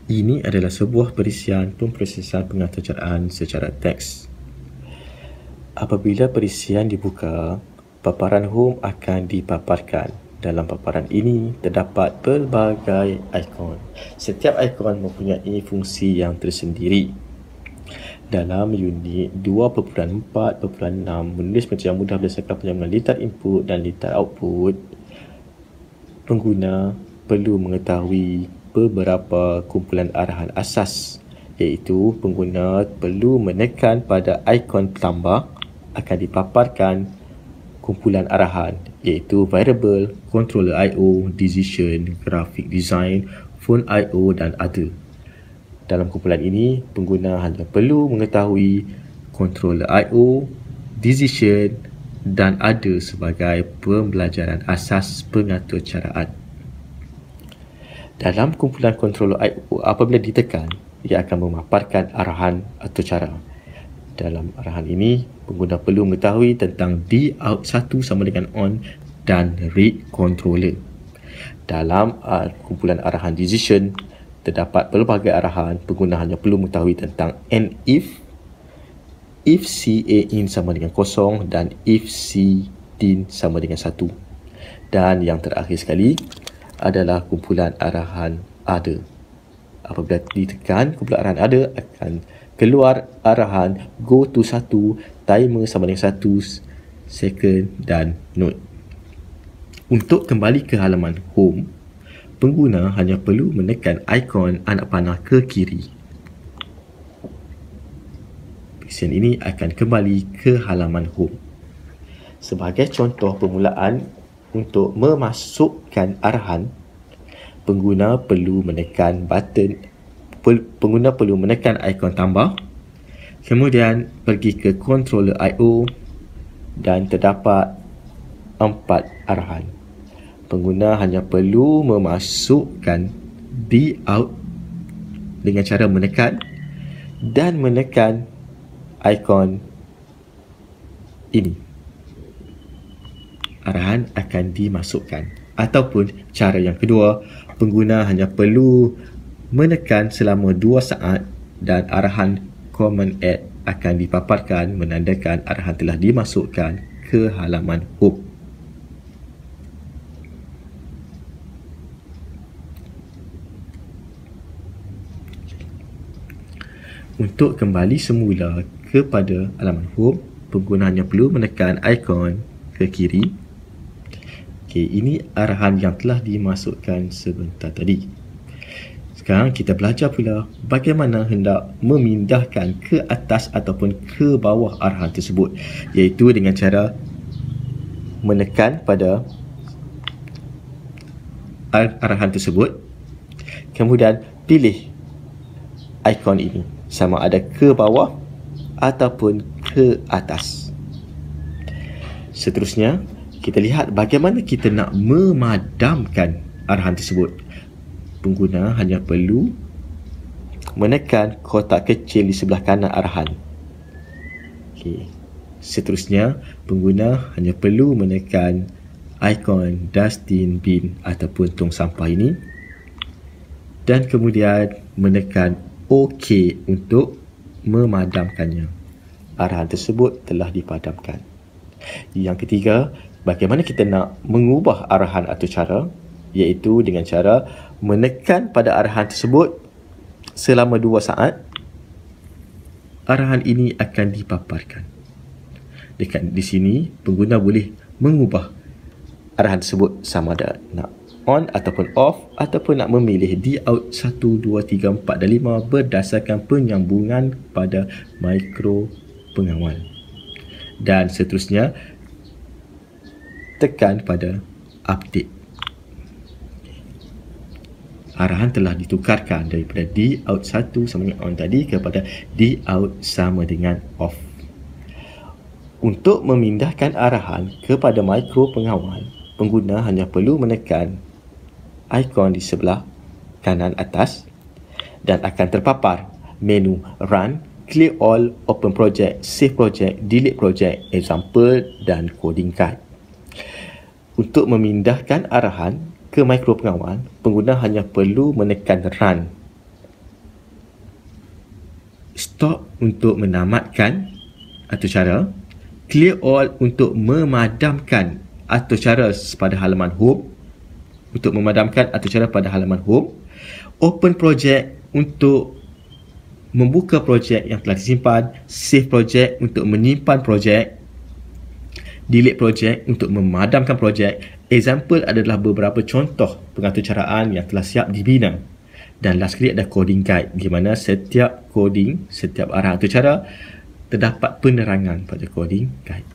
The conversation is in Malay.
Ini adalah sebuah perisian pemprosesan pengaturcaraan secara teks. Apabila perisian dibuka, paparan home akan dipaparkan. Dalam paparan ini, terdapat pelbagai ikon. Setiap ikon mempunyai fungsi yang tersendiri. Dalam unit 2.4.6, menulis metode yang mudah berdasarkan penyampaian lintar input dan lintar output, pengguna perlu mengetahui beberapa kumpulan arahan asas, iaitu pengguna perlu menekan pada ikon tambah akan dipaparkan kumpulan arahan, iaitu variable, controller I/O, decision, graphic design, phone I/O dan other. Dalam kumpulan ini, pengguna hanya perlu mengetahui controller I/O, decision dan other sebagai pembelajaran asas pengaturcaraan. Dalam kumpulan controller I/O, apabila ditekan, ia akan memaparkan arahan atau cara. Dalam arahan ini, pengguna perlu mengetahui tentang D-out1 sama dengan on dan read controller. Dalam kumpulan arahan decision, terdapat pelbagai arahan. Pengguna hanya perlu mengetahui tentang if CA in sama dengan kosong dan if C din sama dengan 1. Dan yang terakhir sekali adalah kumpulan arahan other. Apabila ditekan kumpulan arahan other, akan keluar arahan go to 1, timer sama dengan 1 second dan note. Untuk kembali ke halaman home, pengguna hanya perlu menekan ikon anak panah ke kiri. Perisian ini akan kembali ke halaman home. Sebagai contoh permulaan, untuk memasukkan arahan, pengguna perlu menekan ikon tambah, kemudian pergi ke controller I/O dan terdapat 4 arahan. Pengguna hanya perlu memasukkan D-out dengan cara menekan dan menekan ikon ini. Arahan akan dimasukkan. Ataupun cara yang kedua, pengguna hanya perlu menekan selama 2 saat dan arahan command add akan dipaparkan menandakan arahan telah dimasukkan ke halaman home. Untuk kembali semula kepada halaman home, pengguna hanya perlu menekan ikon ke kiri. Ini arahan yang telah dimasukkan sebentar tadi. Sekarang kita belajar pula bagaimana hendak memindahkan ke atas ataupun ke bawah arahan tersebut, iaitu dengan cara menekan pada arahan tersebut, kemudian pilih ikon ini sama ada ke bawah ataupun ke atas. Seterusnya, kita lihat bagaimana kita nak memadamkan arahan tersebut. Pengguna hanya perlu menekan kotak kecil di sebelah kanan arahan. Seterusnya, pengguna hanya perlu menekan ikon dustbin bin ataupun tong sampah ini dan kemudian menekan OK untuk memadamkannya. Arahan tersebut telah dipadamkan. Yang ketiga, bagaimana kita nak mengubah arahan atau cara, iaitu dengan cara menekan pada arahan tersebut selama 2 saat. Arahan ini akan dipaparkan. Dekat di sini, pengguna boleh mengubah arahan tersebut sama ada nak on ataupun off, ataupun nak memilih D-out 1, 2, 3, 4 dan 5 berdasarkan penyambungan pada mikro pengawal. Dan seterusnya, tekan pada update. Arahan telah ditukarkan daripada D-out 1 sama dengan on tadi kepada D-out sama dengan off. Untuk memindahkan arahan kepada mikro pengawal, pengguna hanya perlu menekan ikon di sebelah kanan atas dan akan terpapar menu Run, Clear All, Open Project, Save Project, Delete Project, Example dan Coding Guide. Untuk memindahkan arahan ke mikro pengawal, pengguna hanya perlu menekan Run stop untuk menamatkan atau cara, clear all untuk memadamkan atau cara pada halaman home, open project untuk membuka projek yang telah disimpan, save projek untuk menyimpan projek, delete projek untuk memadamkan projek. Example adalah beberapa contoh pengaturcaraan yang telah siap dibina. Dan last sekali ada coding guide, di mana setiap coding, setiap arah atur cara terdapat penerangan pada coding guide.